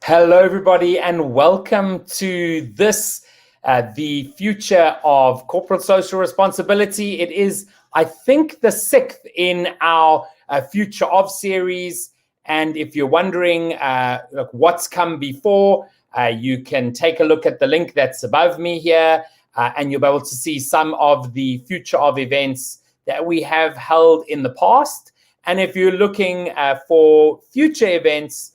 Hello, everybody, and welcome to this, the future of corporate social responsibility. It is, I think, the sixth in our Future of series. And if you're wondering what's come before, you can take a look at the link that's above me here, and you'll be able to see some of the Future of events that we have held in the past. And if you're looking for future events,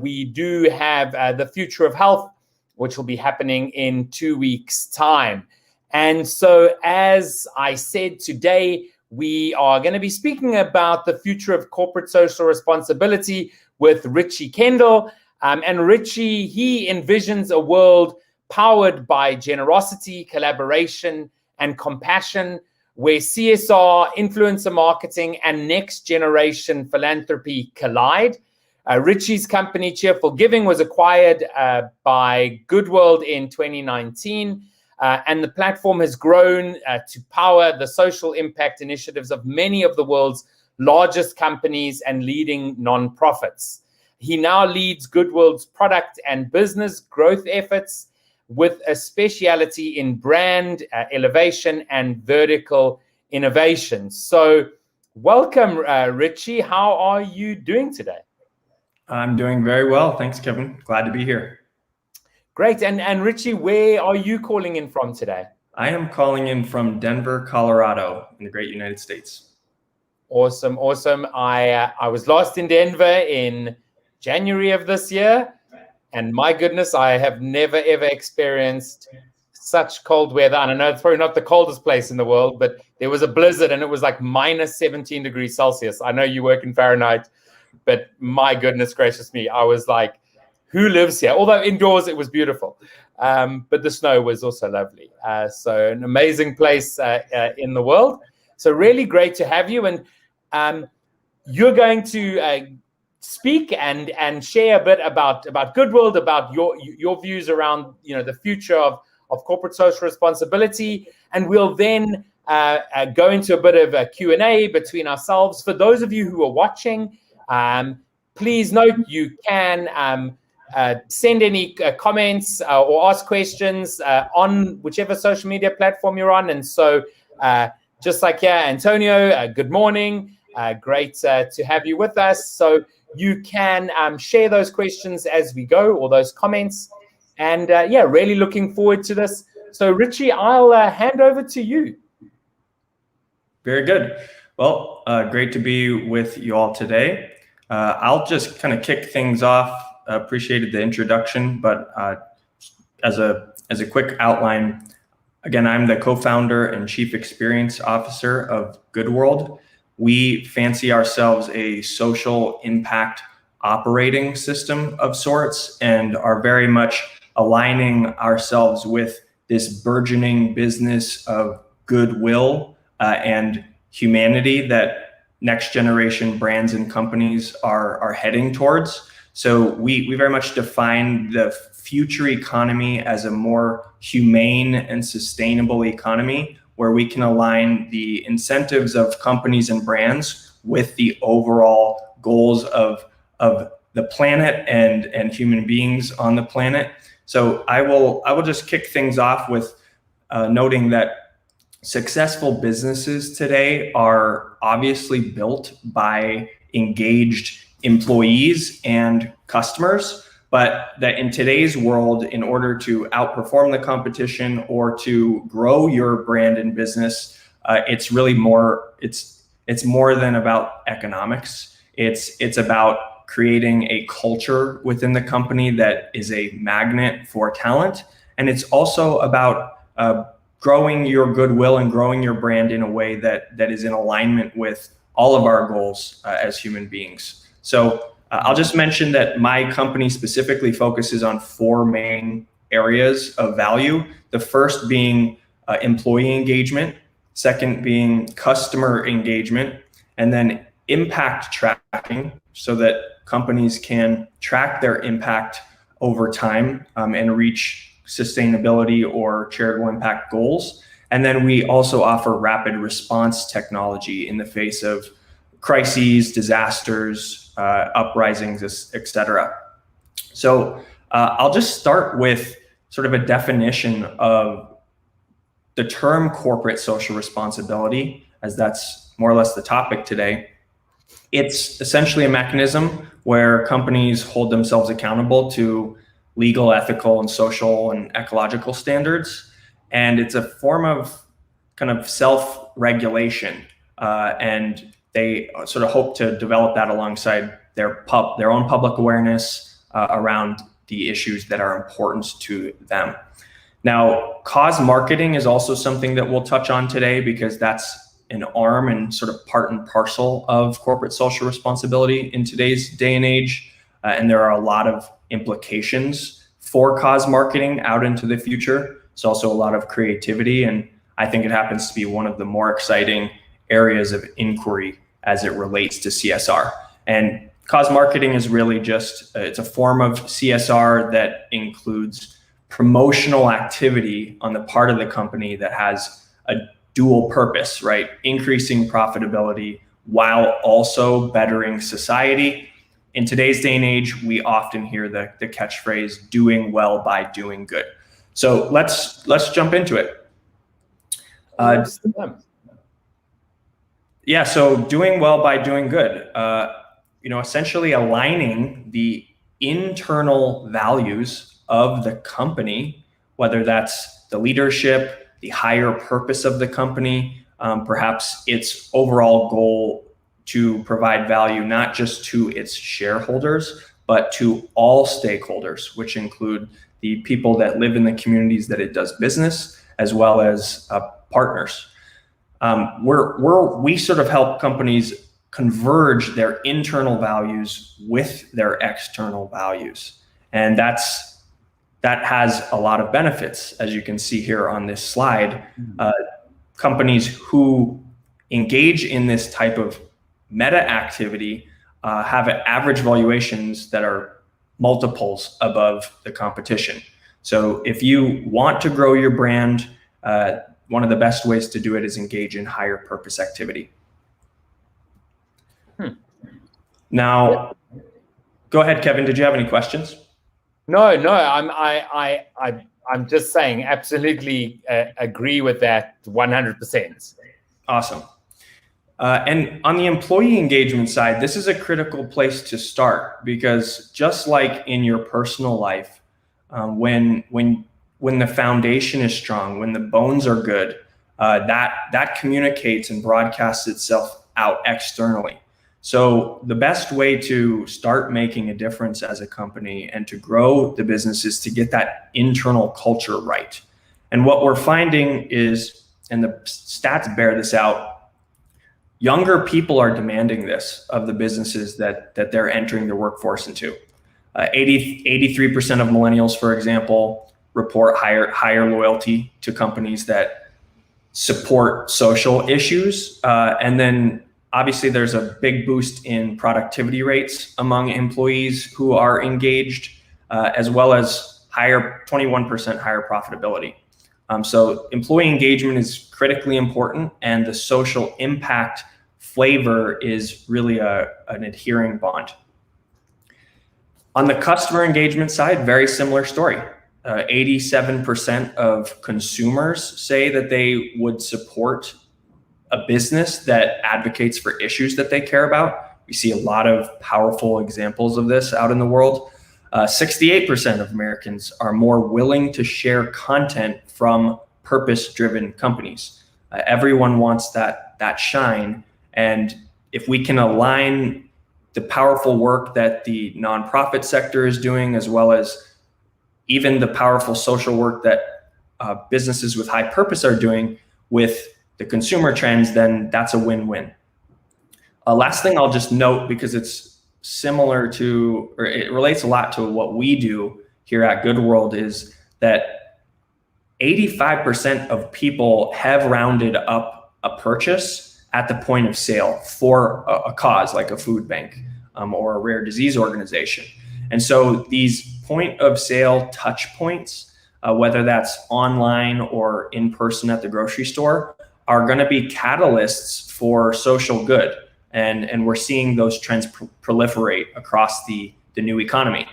we do have the Future of Health, which will be happening in 2 weeks' time. And so, as I said, today we are going to be speaking about the future of corporate social responsibility with Richie Kendall. And Richie, he envisions a world powered by generosity, collaboration, and compassion, where CSR, influencer marketing, and next generation philanthropy collide. Richie's company, Cheerful Giving, was acquired by Goodworld in 2019, and the platform has grown to power the social impact initiatives of many of the world's largest companies and leading nonprofits. He now leads Goodworld's product and business growth efforts with a speciality in brand elevation and vertical innovation. So welcome, Richie. How are you doing today? I'm doing very well. Thanks, Kevin. Glad to be here. Great. And Richie, where are you calling in from today? I am calling in from Denver, Colorado, in the great United States. Awesome. I was last in Denver in January of this year, and my goodness, I have never, ever experienced such cold weather. And I know it's probably not the coldest place in the world, but there was a blizzard and it was like minus 17 degrees Celsius. I know you work in Fahrenheit, but my goodness gracious me, I was like, who lives here? Although indoors it was beautiful, but the snow was also lovely. So an amazing place in the world. So really great to have you. And you're going to speak and share a bit about Goodworld, about your views around the future of corporate social responsibility. And we'll then go into a bit of a Q&A between ourselves. For those of you who are watching, please note you can send any comments or ask questions on whichever social media platform you're on. And so just like Antonio, good morning. Great to have you with us. So you can share those questions as we go, or those comments. And really looking forward to this. So Richie, I'll hand over to you. Very good. Well, great to be with you all today. I'll just kind of kick things off. Appreciated the introduction, but as a quick outline, again, I'm the co-founder and chief experience officer of Goodworld. We fancy ourselves a social impact operating system of sorts and are very much aligning ourselves with this burgeoning business of goodwill and humanity that next generation brands and companies are heading towards. So we very much define the future economy as a more humane and sustainable economy, where we can align the incentives of companies and brands with the overall goals of the planet and human beings on the planet. So I will just kick things off with noting that successful businesses today are obviously built by engaged employees and customers, but that in today's world, in order to outperform the competition or to grow your brand and business, it's really more, it's more than about economics. It's about creating a culture within the company that is a magnet for talent. And it's also about growing your goodwill and growing your brand in a way that is in alignment with all of our goals as human beings. So I'll just mention that my company specifically focuses on 4 main areas of value. The first being employee engagement, second being customer engagement, and then impact tracking, so that companies can track their impact over time and reach sustainability or charitable impact goals. And then we also offer rapid response technology in the face of crises, disasters, uprisings, etc. So I'll just start with sort of a definition of the term corporate social responsibility, as that's more or less the topic today. It's essentially a mechanism where companies hold themselves accountable to legal, ethical, and social and ecological standards. And it's a form of kind of self-regulation. And they sort of hope to develop that alongside their own public awareness around the issues that are important to them. Now, cause marketing is also something that we'll touch on today, because that's an arm and sort of part and parcel of corporate social responsibility in today's day and age. And there are a lot of implications for cause marketing out into the future. It's also a lot of creativity, and I think it happens to be one of the more exciting areas of inquiry as it relates to CSR. And cause marketing is really just, it's a form of CSR that includes promotional activity on the part of the company that has a dual purpose, right? Increasing profitability while also bettering society. In today's day and age, we often hear the catchphrase, doing well by doing good. So let's jump into it. Yeah, so doing well by doing good. Essentially aligning the internal values of the company, whether that's the leadership, the higher purpose of the company, perhaps its overall goal to provide value not just to its shareholders, but to all stakeholders, which include the people that live in the communities that it does business, as well as partners. We sort of help companies converge their internal values with their external values. And that has a lot of benefits, as you can see here on this slide. Companies who engage in this type of meta activity have average valuations that are multiples above the competition. So if you want to grow your brand, one of the best ways to do it is engage in higher purpose activity. Now, go ahead, Kevin. Did you have any questions? No. I'm just saying, absolutely agree with that 100%. Awesome. And on the employee engagement side, this is a critical place to start, because just like in your personal life, when the foundation is strong, when the bones are good, that communicates and broadcasts itself out externally. So the best way to start making a difference as a company and to grow the business is to get that internal culture right. And what we're finding is, and the stats bear this out, younger people are demanding this of the businesses that they're entering their workforce into. 83% of millennials, for example, report higher loyalty to companies that support social issues. And then obviously there's a big boost in productivity rates among employees who are engaged, as well as 21% higher profitability. So employee engagement is critically important, and the social impact flavor is really an adhering bond. On the customer engagement side, very similar story. 87% of consumers say that they would support a business that advocates for issues that they care about. We see a lot of powerful examples of this out in the world. 68% of Americans are more willing to share content from purpose-driven companies. Everyone wants that shine. And if we can align the powerful work that the nonprofit sector is doing, as well as even the powerful social work that businesses with high purpose are doing with the consumer trends, then that's a win-win. Last thing I'll just note, because it's similar to, or it relates a lot to what we do here at Good World, is that 85% of people have rounded up a purchase at the point of sale for a cause like a food bank or a rare disease organization. And so these point of sale touch points, whether that's online or in person at the grocery store, are going to be catalysts for social good. And we're seeing those trends proliferate across the new economy.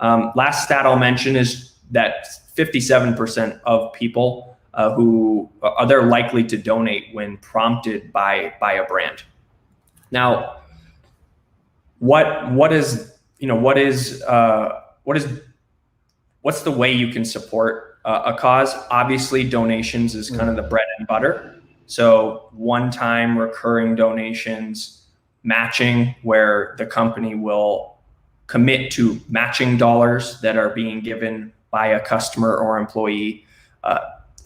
Last stat I'll mention is that 57% of people who they're likely to donate when prompted by a brand. Now, what's the way you can support a cause? Obviously, donations is kind of the bread and butter. So one-time recurring donations, matching, where the company will commit to matching dollars that are being given by a customer or employee.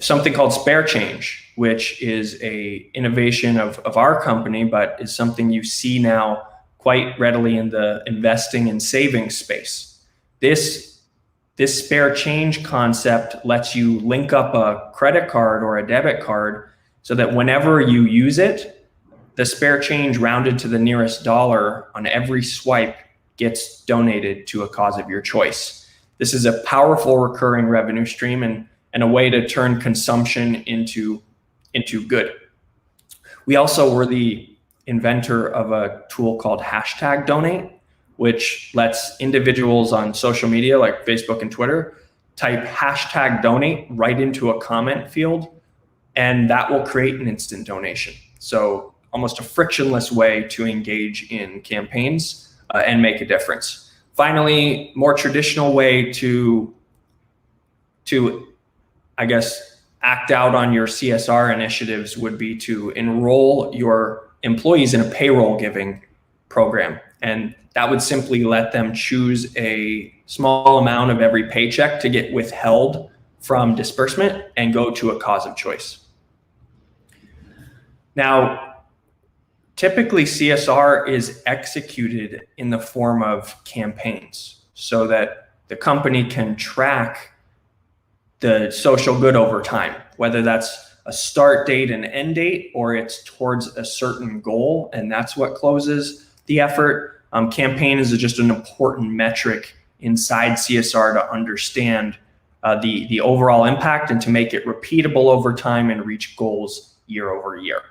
Something called spare change, which is a innovation of our company, but is something you see now quite readily in the investing and savings space. This spare change concept lets you link up a credit card or a debit card so that whenever you use it, the spare change rounded to the nearest dollar on every swipe gets donated to a cause of your choice. This is a powerful recurring revenue stream and a way to turn consumption into good. We also were the inventor of a tool called #donate, which lets individuals on social media like Facebook and Twitter type #donate right into a comment field, and that will create an instant donation. So almost a frictionless way to engage in campaigns and make a difference. Finally, more traditional way to I guess, act out on your CSR initiatives would be to enroll your employees in a payroll giving program. And that would simply let them choose a small amount of every paycheck to get withheld from disbursement and go to a cause of choice. Now, typically CSR is executed in the form of campaigns so that the company can track the social good over time, whether that's a start date and end date, or it's towards a certain goal, and that's what closes the effort. Campaign is just an important metric inside CSR to understand the overall impact and to make it repeatable over time and reach goals year over year.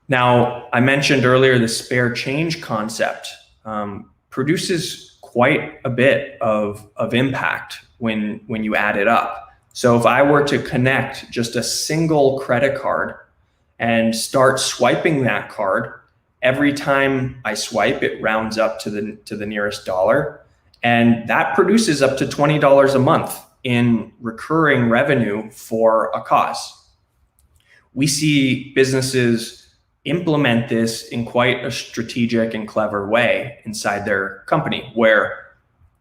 Now, I mentioned earlier the spare change concept produces quite a bit of impact when you add it up. So if I were to connect just a single credit card and start swiping that card, every time I swipe, it rounds up to the nearest dollar. And that produces up to $20 a month in recurring revenue for a cause. We see businesses implement this in quite a strategic and clever way inside their company, where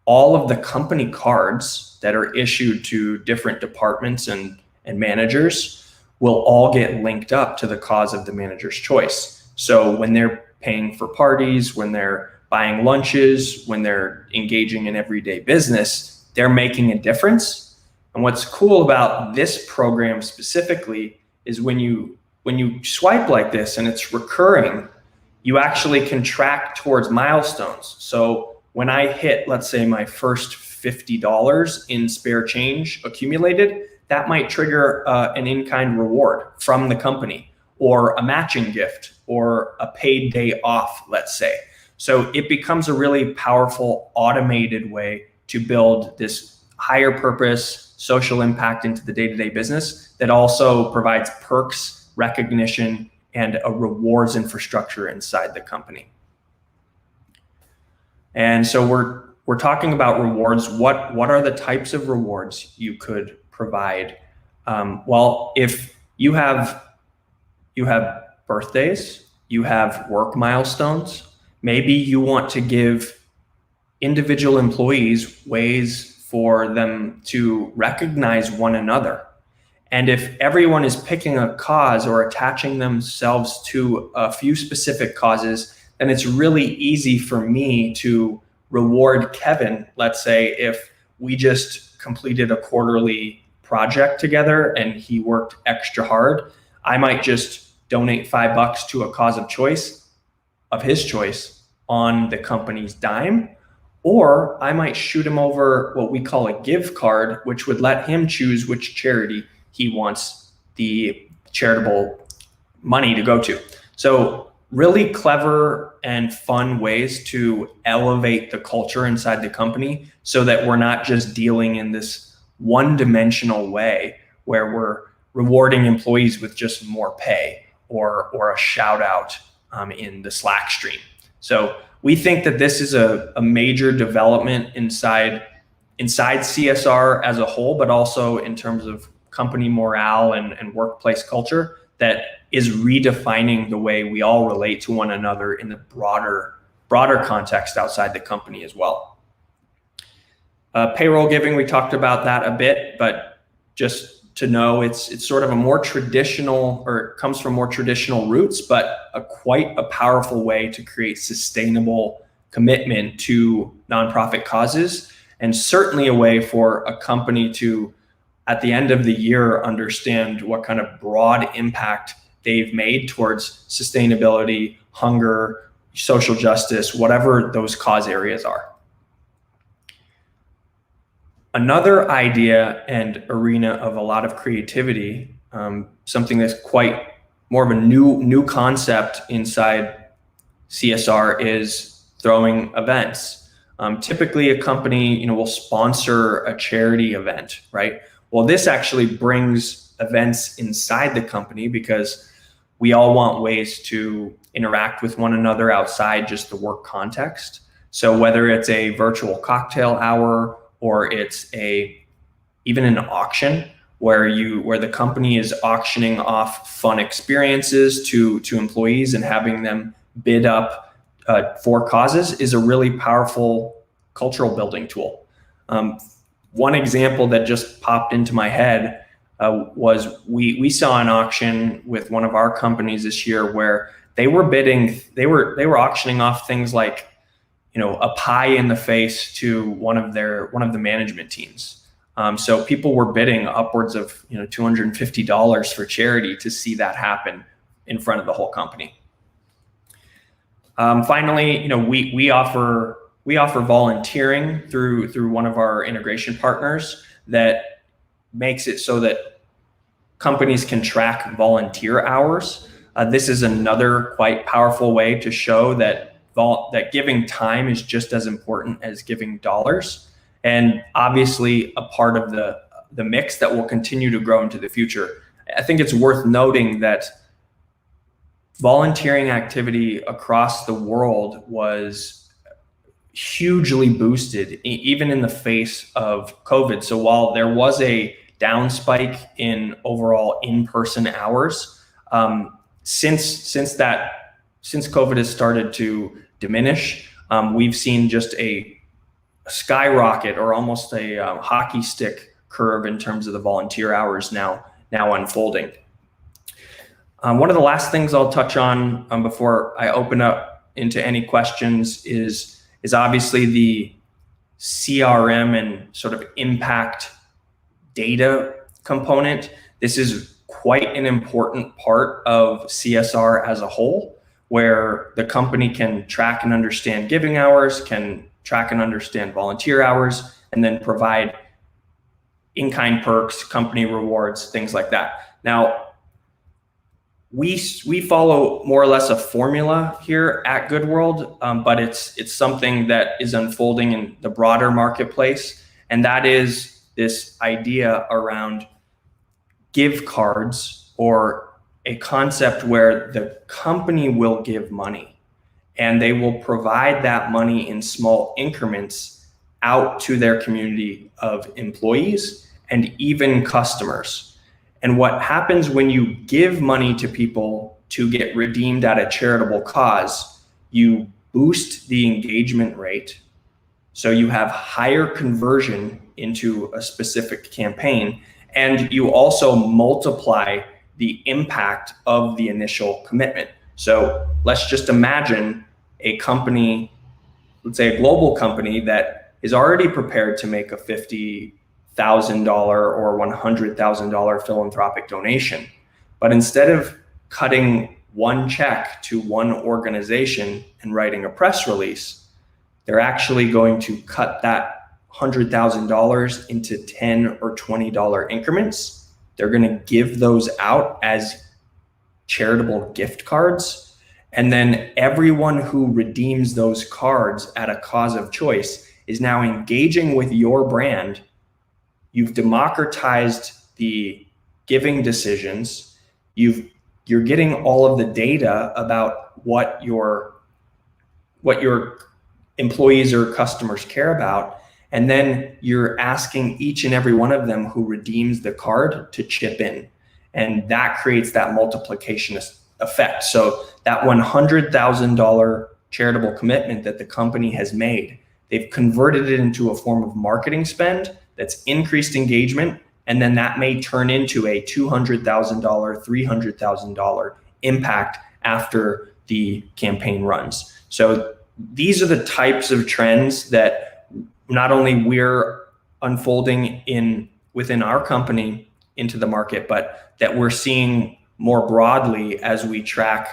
all of the company cards that are issued to different departments and managers will all get linked up to the cause of the manager's choice. So when they're paying for parties, when they're buying lunches, when they're engaging in everyday business, they're making a difference. And what's cool about this program specifically is when you swipe like this and it's recurring, you actually can track towards milestones. So when I hit, let's say, my first $50 in spare change accumulated, that might trigger an in-kind reward from the company, or a matching gift, or a paid day off, let's say. So it becomes a really powerful automated way to build this higher purpose social impact into the day-to-day business that also provides perks, recognition, and a rewards infrastructure inside the company. And so we're talking about rewards. What are the types of rewards you could provide? Well, if you have birthdays, you have work milestones, maybe you want to give individual employees ways for them to recognize one another. And if everyone is picking a cause or attaching themselves to a few specific causes, then it's really easy for me to reward Kevin, let's say, if we just completed a quarterly project together and he worked extra hard. I might just donate $5 to a cause of his choice on the company's dime, or I might shoot him over what we call a give card, which would let him choose which charity he wants the charitable money to go to. So really clever and fun ways to elevate the culture inside the company so that we're not just dealing in this one-dimensional way where we're rewarding employees with just more pay or a shout out in the Slack stream. So we think that this is a major development inside CSR as a whole, but also in terms of company morale and workplace culture that is redefining the way we all relate to one another in the broader context outside the company as well. Payroll giving, we talked about that a bit, but just to know it's sort of a more traditional, or it comes from more traditional roots, but quite a powerful way to create sustainable commitment to nonprofit causes, and certainly a way for a company to, at the end of the year, understand what kind of broad impact they've made towards sustainability, hunger, social justice, whatever those cause areas are. Another idea and arena of a lot of creativity, something that's quite more of a new concept inside CSR, is throwing events. Typically a company, will sponsor a charity event, right? Well, this actually brings events inside the company because we all want ways to interact with one another outside just the work context. So whether it's a virtual cocktail hour or it's even an auction where the company is auctioning off fun experiences to employees and having them bid up for causes, is a really powerful cultural building tool. One example that just popped into my head was we saw an auction with one of our companies this year where they were auctioning off things like, a pie in the face to one of the management teams. So people were bidding upwards of $250 for charity to see that happen in front of the whole company. Finally, we offer volunteering through one of our integration partners that makes it so that companies can track volunteer hours. This is another quite powerful way to show that giving time is just as important as giving dollars, and obviously a part of the mix that will continue to grow into the future. I think it's worth noting that volunteering activity across the world was hugely boosted, even in the face of COVID. So while there was a down spike in overall in-person hours, since COVID has started to diminish, we've seen just a skyrocket, or almost a hockey stick curve in terms of the volunteer hours now unfolding. One of the last things I'll touch on before I open up into any questions is obviously the CRM and sort of impact data component. This is quite an important part of CSR as a whole, where the company can track and understand giving hours, can track and understand volunteer hours, and then provide in-kind perks, company rewards, things like that. Now, we follow more or less a formula here at Good World, but it's something that is unfolding in the broader marketplace, and that is this idea around GiveCards, or a concept where the company will give money and they will provide that money in small increments out to their community of employees and even customers. And what happens when you give money to people to get redeemed at a charitable cause, you boost the engagement rate. So you have higher conversion into a specific campaign, and you also multiply the impact of the initial commitment. So let's just imagine a company, let's say a global company, that is already prepared to make a $50,000 or $100,000 philanthropic donation. But instead of cutting one check to one organization and writing a press release, they're actually going to cut that $100,000 into $10 or $20 increments. They're going to give those out as charitable gift cards. And then everyone who redeems those cards at a cause of choice is now engaging with your brand. You've democratized the giving decisions. You're getting all of the data about what your employees or customers care about. And then you're asking each and every one of them who redeems the card to chip in. And that creates that multiplication effect. So that $100,000 charitable commitment that the company has made, they've converted it into a form of marketing spend that's increased engagement. And then that may turn into a $200,000, $300,000 impact after the campaign runs. So these are the types of trends that not only we're unfolding within our company into the market, but that we're seeing more broadly as we track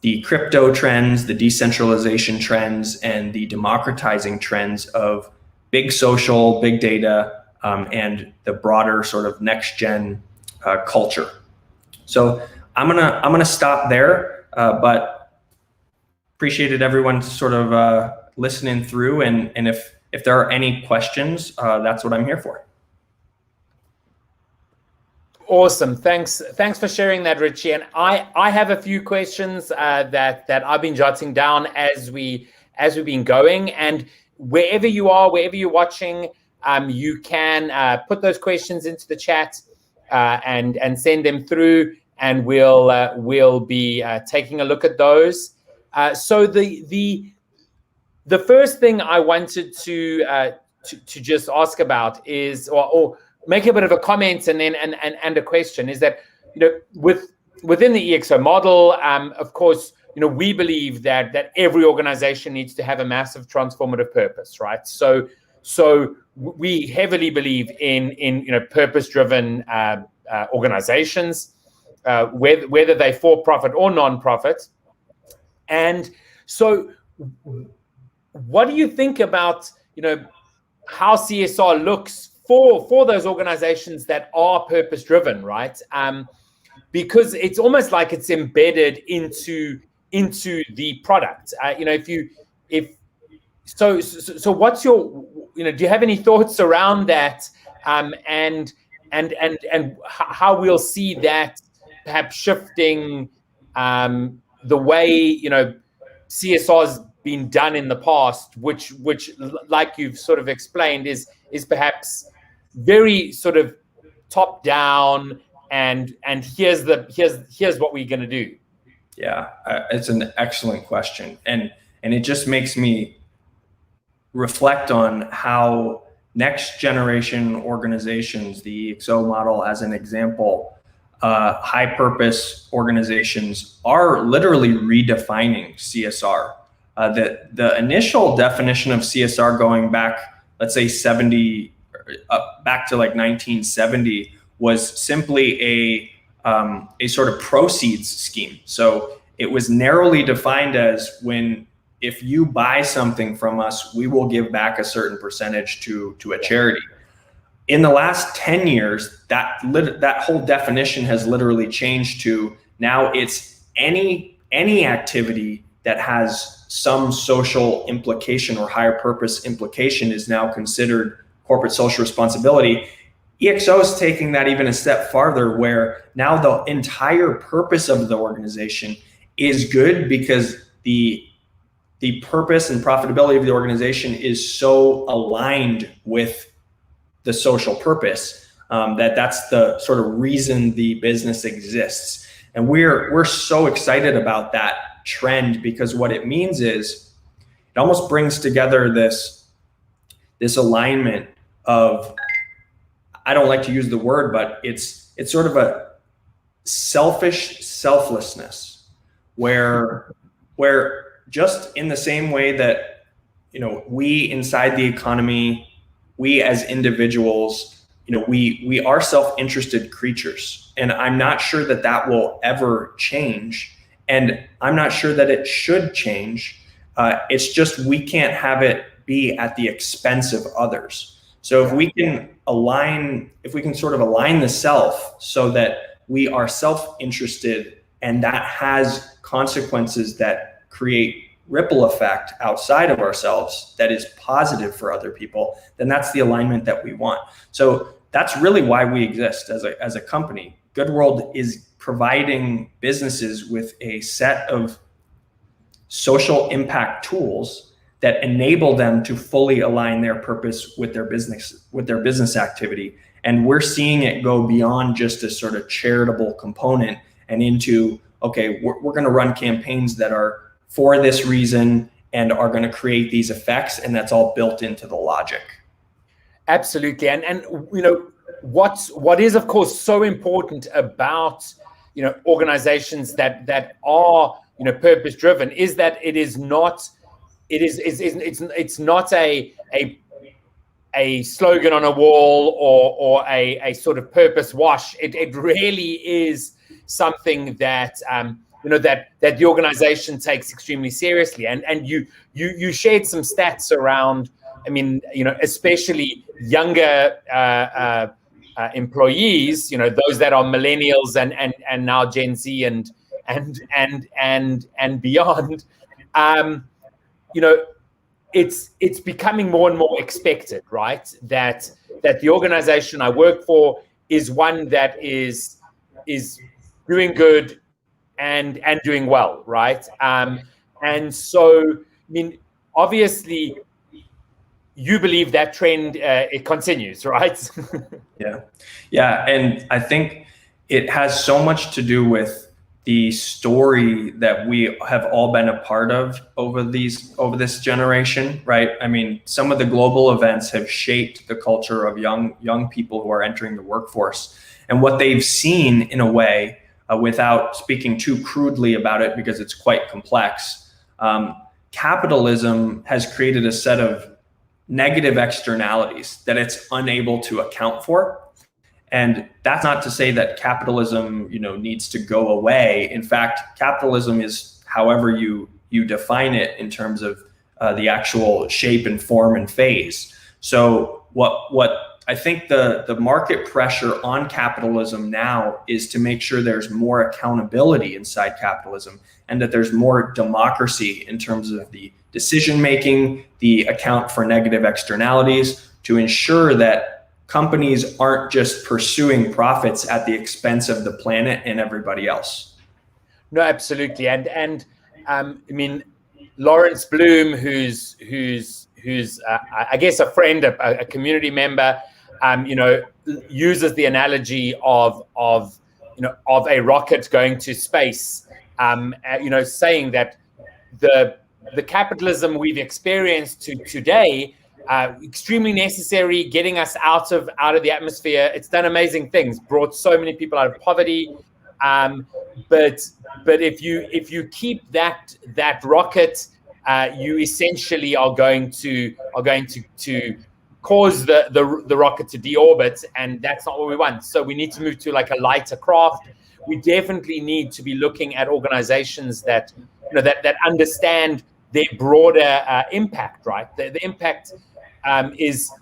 the crypto trends, the decentralization trends, and the democratizing trends of big social, big data, and the broader sort of next gen culture. So I'm gonna stop there, but appreciated everyone sort of listening through, and if there are any questions, that's what I'm here for. Awesome. Thanks for sharing that, Richie. And I have a few questions that I've been jotting down as we've been going. And wherever you are, wherever you're watching, you can put those questions into the chat and send them through, and we'll be taking a look at those. So the first thing I wanted to just ask about is, or make a bit of a comment and then and a question, is that, you know, within the EXO model, of course, you know, we believe that every organization needs to have a massive transformative purpose, right? So we heavily believe in you know, purpose-driven organizations, whether they're for-profit or non-profit. And so what do you think about, you know, how CSR looks for those organizations that are purpose-driven, right? Because it's almost like it's embedded into the product. You know, so what's your, you know, do you have any thoughts around that? And how we'll see that perhaps shifting the way, you know, CSR's been done in the past, which like you've sort of explained is perhaps very sort of top down, and here's what we're going to do. Yeah, it's an excellent question, and it just makes me reflect on how next generation organizations, the EXO model as an example, high purpose organizations are literally redefining CSR. The initial definition of CSR going back, let's say back to like 1970, was simply a sort of proceeds scheme. So it was narrowly defined as, if you buy something from us, we will give back a certain percentage to a charity. In the last 10 years, that whole definition has literally changed to, now it's any activity that has some social implication or higher purpose implication is now considered corporate social responsibility. EXO is taking that even a step farther, where now the entire purpose of the organization is good because the purpose and profitability of the organization is so aligned with the social purpose, that's the sort of reason the business exists. And we're so excited about that trend, because what it means is it almost brings together this alignment of, I don't like to use the word, but it's sort of a selfish selflessness, where just in the same way that, you know, we inside the economy, we as individuals, you know, we are self-interested creatures, and I'm not sure that will ever change, and I'm not sure that it should change. It's just, we can't have it be at the expense of others. So if we can sort of align the self so that we are self-interested and that has consequences that create ripple effect outside of ourselves that is positive for other people, then that's the alignment that we want. So that's really why we exist as a company. Good World is providing businesses with a set of social impact tools that enable them to fully align their purpose with their business activity. And we're seeing it go beyond just a sort of charitable component and into, okay, we're going to run campaigns that are for this reason and are going to create these effects, and that's all built into the logic. Absolutely. And you know, what is of course so important about, you know, organizations that are, you know, purpose driven is that it's not a slogan on a wall or a sort of purpose wash. It really is something that you know, that the organization takes extremely seriously. And you shared some stats around, I mean, you know, especially younger employees, you know, those that are millennials and now Gen Z and beyond. You know, it's becoming more and more expected, right? That the organization I work for is one that is doing good and doing well, right? And so, I mean, obviously, you believe that trend it continues, right? Yeah, and I think it has so much to do with the story that we have all been a part of over this generation, right? I mean, some of the global events have shaped the culture of young people who are entering the workforce, and what they've seen in a way. Without speaking too crudely about it, because it's quite complex, capitalism has created a set of negative externalities that it's unable to account for. And that's not to say that capitalism, you know, needs to go away. In fact, capitalism is however you define it in terms of the actual shape and form and phase. So what I think the market pressure on capitalism now is to make sure there's more accountability inside capitalism and that there's more democracy in terms of the decision making, the account for negative externalities, to ensure that companies aren't just pursuing profits at the expense of the planet and everybody else. No, absolutely. And I mean, Lawrence Bloom, who's I guess a friend, a community member, you know, uses the analogy of a rocket going to space, you know, saying that the capitalism we've experienced today, extremely necessary, getting us out of the atmosphere. It's done amazing things, brought so many people out of poverty. But if you keep that rocket, you essentially are going to cause the rocket to deorbit, and that's not what we want. So we need to move to like a lighter craft. We definitely need to be looking at organizations that, you know, that understand their broader impact, right? The impact is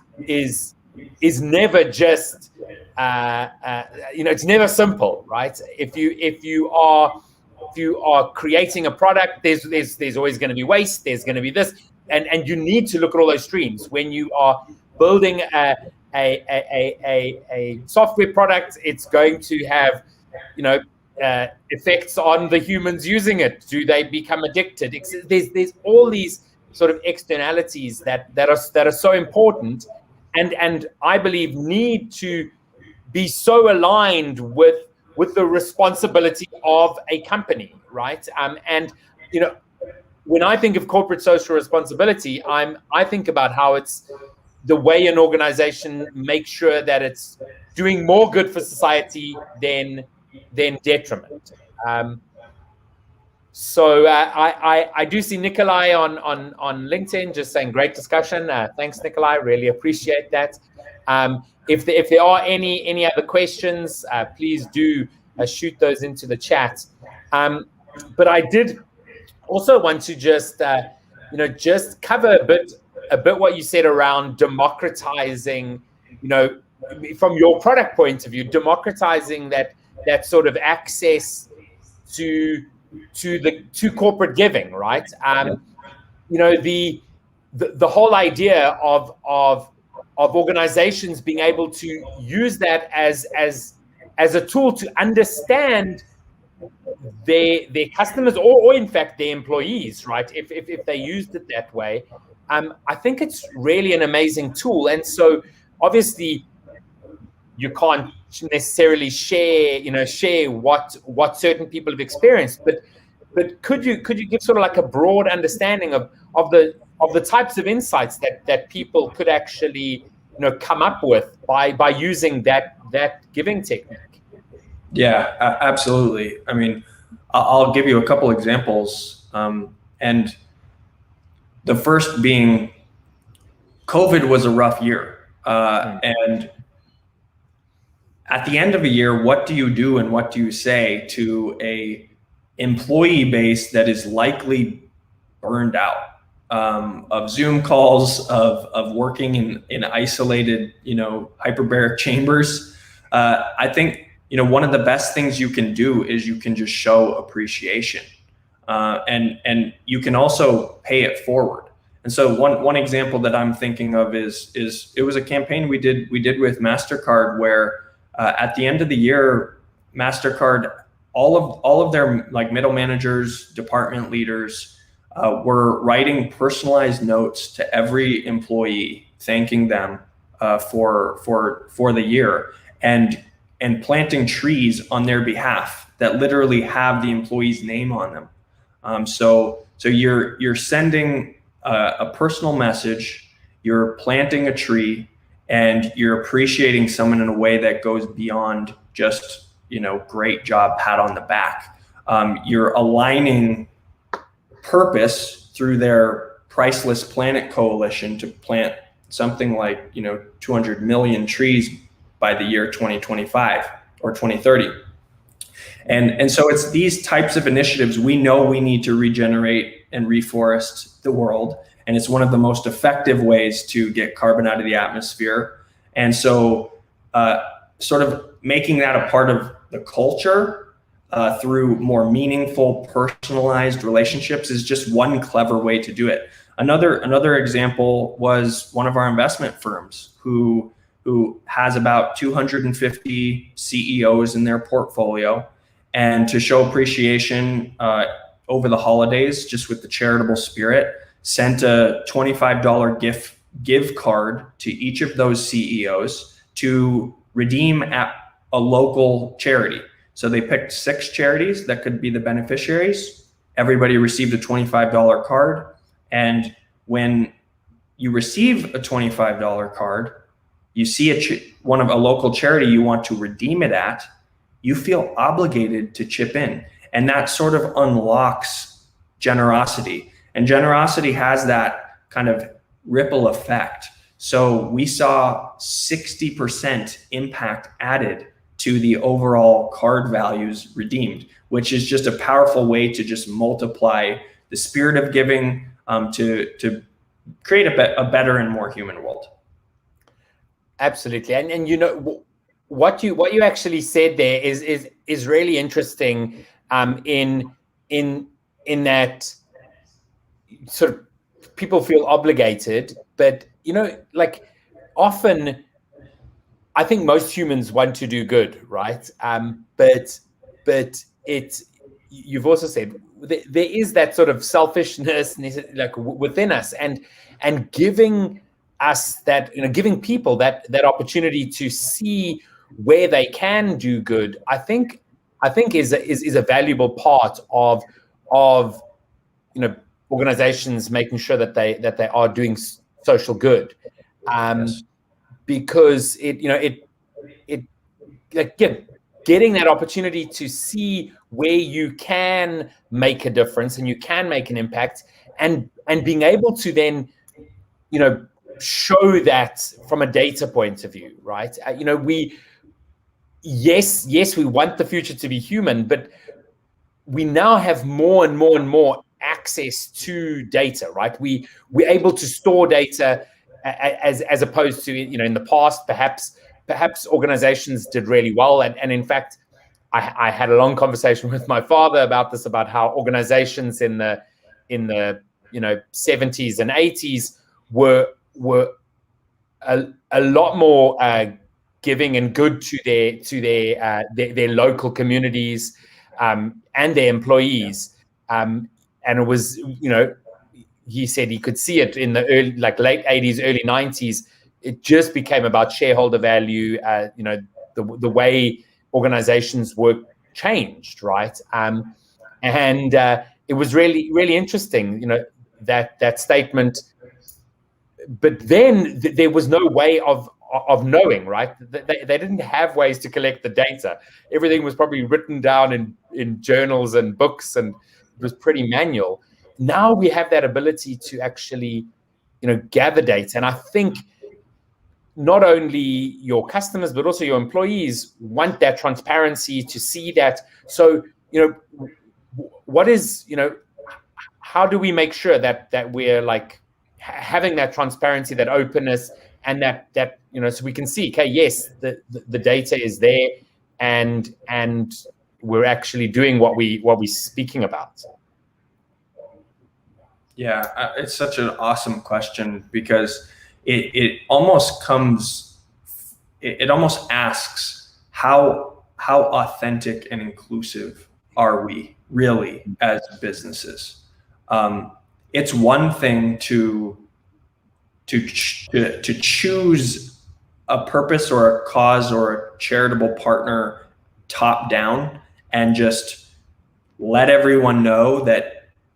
never just you know, it's never simple, right? If you are creating a product, there's always going to be waste. There's going to be this, and you need to look at all those streams when you are building a software product. It's going to have, you know, effects on the humans using it. Do they become addicted? There's all these sort of externalities that are so important, and I believe need to be so aligned with the responsibility of a company, right? And you know, when I think of corporate social responsibility, I think about how it's the way an organization makes sure that it's doing more good for society than detriment. So I do see Nikolai on LinkedIn just saying great discussion. Thanks, Nikolai. Really appreciate that. If there are any other questions, please do shoot those into the chat. But I did also want to just you know, just cover a bit what you said around democratizing, you know, from your product point of view, democratizing that sort of access to corporate giving, right? You know, the whole idea of organizations being able to use that as a tool to understand their customers, or in fact their employees, right? If they used it that way, I think it's really an amazing tool. And so obviously you can't necessarily share what certain people have experienced, but could you give sort of like a broad understanding of the types of insights that people could actually come up with by using that giving technique? Yeah, absolutely. I mean, I'll give you a couple examples, and the first being COVID was a rough year, and at the end of a year, what do you do and what do you say to a employee base that is likely burned out of Zoom calls, of working in isolated, hyperbaric chambers? I think, one of the best things you can do is you can just show appreciation, and you can also pay it forward. And so one example that I'm thinking of is it was a campaign we did with MasterCard, where at the end of the year, MasterCard, all of their like middle managers, department leaders, were writing personalized notes to every employee, thanking them for the year, and planting trees on their behalf that literally have the employee's name on them. So you're sending a personal message, you're planting a tree, and you're appreciating someone in a way that goes beyond just, great job, pat on the back. You're aligning purpose through their Priceless Planet Coalition to plant something like, 200 million trees by the year 2025 or 2030. And so it's these types of initiatives. We know we need to regenerate and reforest the world, and it's one of the most effective ways to get carbon out of the atmosphere. And so sort of making that a part of the culture through more meaningful, personalized relationships is just one clever way to do it. Another example was one of our investment firms who has about 250 CEOs in their portfolio. And to show appreciation over the holidays, just with the charitable spirit, sent a $25 gift card to each of those CEOs to redeem at a local charity. So they picked 6 charities that could be the beneficiaries. Everybody received a $25 card. And when you receive a $25 card, you see a local charity you want to redeem it at, you feel obligated to chip in. And that sort of unlocks generosity. And generosity has that kind of ripple effect. So we saw 60% impact added to the overall card values redeemed, which is just a powerful way to just multiply the spirit of giving, to create a better and more human world. Absolutely. And what you actually said there is really interesting, in that sort of people feel obligated, but like often I think most humans want to do good, right? But you've also said there is that sort of selfishness like within us, and giving us that, giving people that opportunity to see where they can do good, I think is a valuable part of organizations making sure that they are doing social good, Yes. because getting that opportunity to see where you can make a difference and you can make an impact, and being able to then show that from a data point of view, right? Yes, we want the future to be human, but we now have more and more and more access to data, right? We're able to store data as opposed to, in the past, perhaps organizations did really well. And in fact, I had a long conversation with my father about this, about how organizations in the 70s and 80s were a lot more giving and good to their local communities and their employees. And it was, he said he could see it in the late 80s, early 90s. It just became about shareholder value. The way organizations work changed, right? And it was really, really interesting, that statement. But then there was no way of knowing, right? They didn't have ways to collect the data. Everything was probably written down in journals and books, and it was pretty manual. Now we have that ability to actually, gather data. And I think not only your customers, but also your employees want that transparency to see that. So, what is, how do we make sure that we're like having that transparency, that openness, and that so we can see, okay, yes, the data is there, and we're actually doing what we're speaking about. Yeah, it's such an awesome question, because it almost asks how authentic and inclusive are we really as businesses? It's one thing to choose a purpose or a cause or a charitable partner top down and just let everyone know that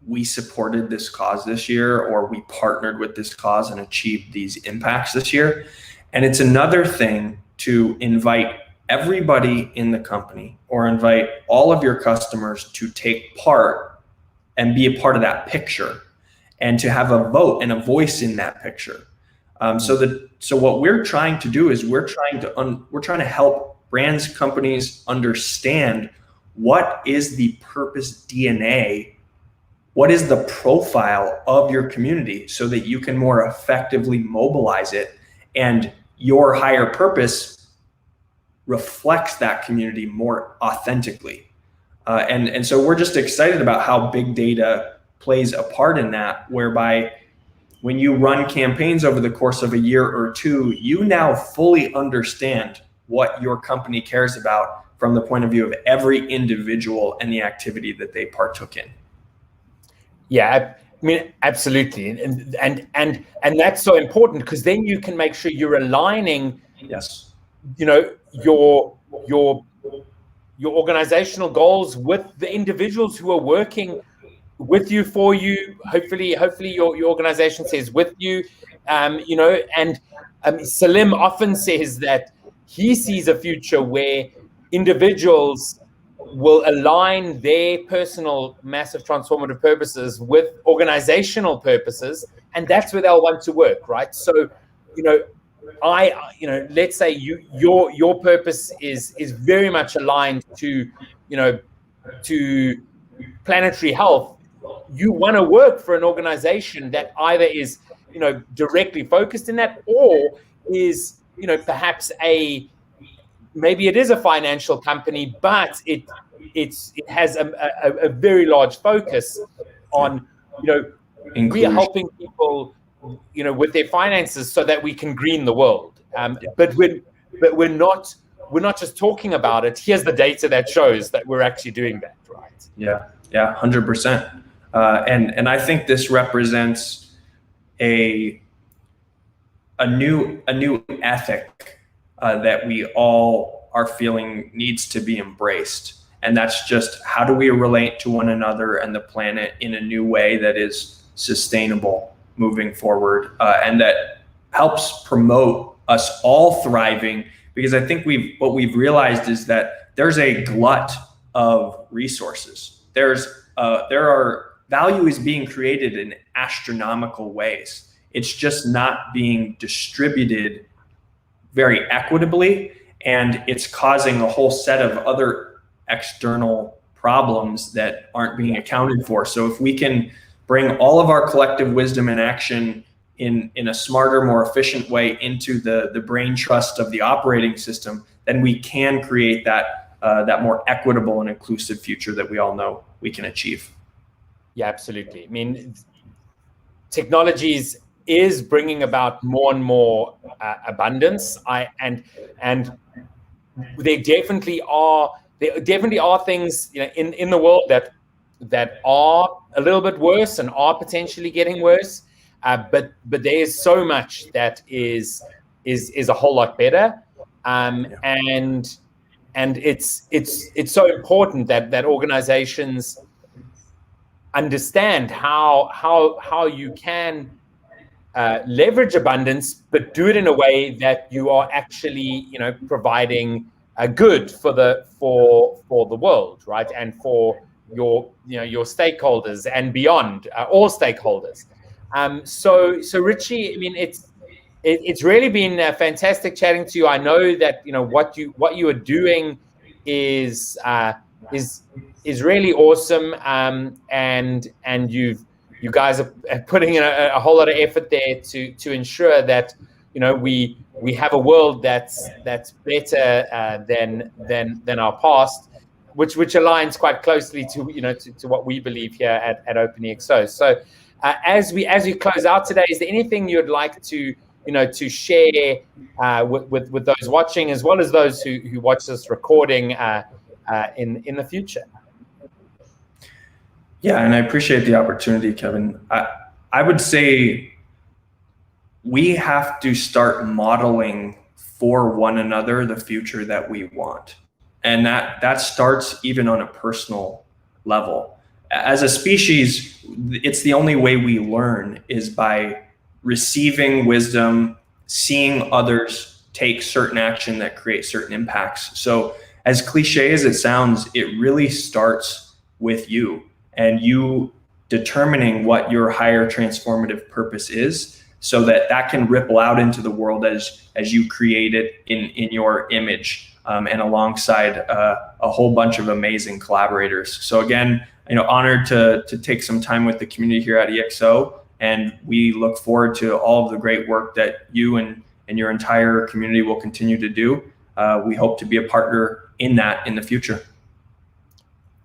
we supported this cause this year, or we partnered with this cause and achieved these impacts this year. And it's another thing to invite everybody in the company, or invite all of your customers to take part and be a part of that picture, and to have a vote and a voice in that picture. So what we're trying to do is we're trying to help brands, companies understand what is the purpose DNA, what is the profile of your community, so that you can more effectively mobilize it, and your higher purpose reflects that community more authentically. And so we're just excited about how big data plays a part in that, whereby when you run campaigns over the course of a year or two, you now fully understand what your company cares about from the point of view of every individual and the activity that they partook in. Yeah, I mean, absolutely. And that's so important, because then you can make sure you're aligning, yes, your organizational goals with the individuals who are working with you, for you. Hopefully your organization says with you, and Salim often says that he sees a future where individuals will align their personal massive transformative purposes with organizational purposes, and that's where they'll want to work, right? So, let's say your purpose is very much aligned to planetary health. You want to work for an organization that either is, directly focused in that, or is, perhaps maybe it is a financial company, but it has a very large focus on, we are helping people, with their finances, so that we can green the world. But we're not just talking about it. Here's the data that shows that we're actually doing that, right? Yeah, 100%. And I think this represents a new ethic that we all are feeling needs to be embraced. And that's just, how do we relate to one another and the planet in a new way that is sustainable moving forward, and that helps promote us all thriving. Because I think what we've realized is that there's a glut of resources. There are value is being created in astronomical ways. It's just not being distributed very equitably, and it's causing a whole set of other external problems that aren't being accounted for. So if we can bring all of our collective wisdom and action in a smarter, more efficient way into the brain trust of the operating system, then we can create that that more equitable and inclusive future that we all know we can achieve. Yeah, absolutely. I mean, technologies is bringing about more and more abundance. And there definitely are things, you know, in the world that are a little bit worse and are potentially getting worse. But there is so much that is a whole lot better. And it's so important that organizations understand how you can leverage abundance, but do it in a way that you are actually, you know, providing a good for the world, right, and for your stakeholders and beyond, all stakeholders. So Richie, I mean, it's really been fantastic chatting to you. I know that, you know, what you are doing is really awesome, and you guys are putting in a whole lot of effort there to ensure that, you know, we have a world that's better than our past, which aligns quite closely to, you know, to what we believe here at OpenEXO. So as we close out today, is there anything you'd like to, you know, to share with those watching, as well as those who watch this recording in the future? Yeah, and I appreciate the opportunity, Kevin. I would say we have to start modeling for one another the future that we want. And that starts even on a personal level. As a species, it's the only way we learn is by receiving wisdom, seeing others take certain action that creates certain impacts. So as cliche as it sounds, it really starts with you and you determining what your higher transformative purpose is, so that can ripple out into the world as you create it in your image, and alongside a whole bunch of amazing collaborators. So again, you know, honored to take some time with the community here at EXO, and we look forward to all of the great work that you and your entire community will continue to do. We hope to be a partner in that in the future.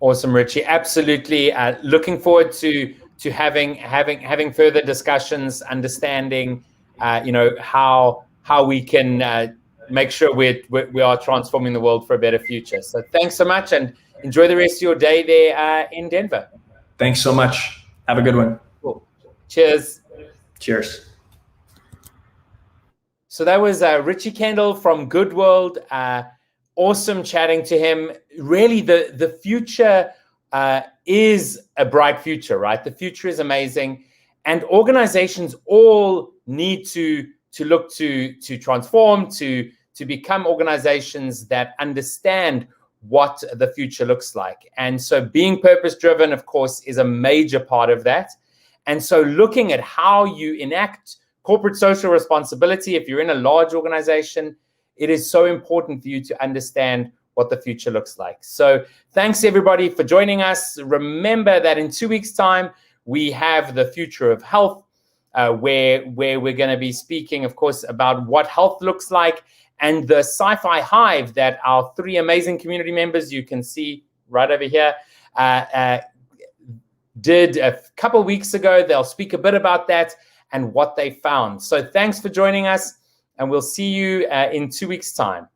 Awesome, Richie. Absolutely. Looking forward to having further discussions, understanding, you know, how we can make sure we are transforming the world for a better future. So thanks so much, and enjoy the rest of your day there in Denver. Thanks so much. Have a good one. Cool. Cheers. Cheers. So that was Richie Kendall from Good World. Awesome chatting to him. Really, the future is a bright future, right? The future is amazing, and organizations all need to look to transform, to become organizations that understand what the future looks like. And so being purpose-driven, of course, is a major part of that. And so looking at how you enact corporate social responsibility, if you're in a large organization, it is so important for you to understand what the future looks like. So thanks everybody for joining us. Remember that in 2 weeks' time, we have the future of health, where we're going to be speaking, of course, about what health looks like, and the Sci-Fi Hive that our 3 amazing community members, you can see right over here, did a couple of weeks ago. They'll speak a bit about that and what they found. So thanks for joining us, and we'll see you in 2 weeks' time.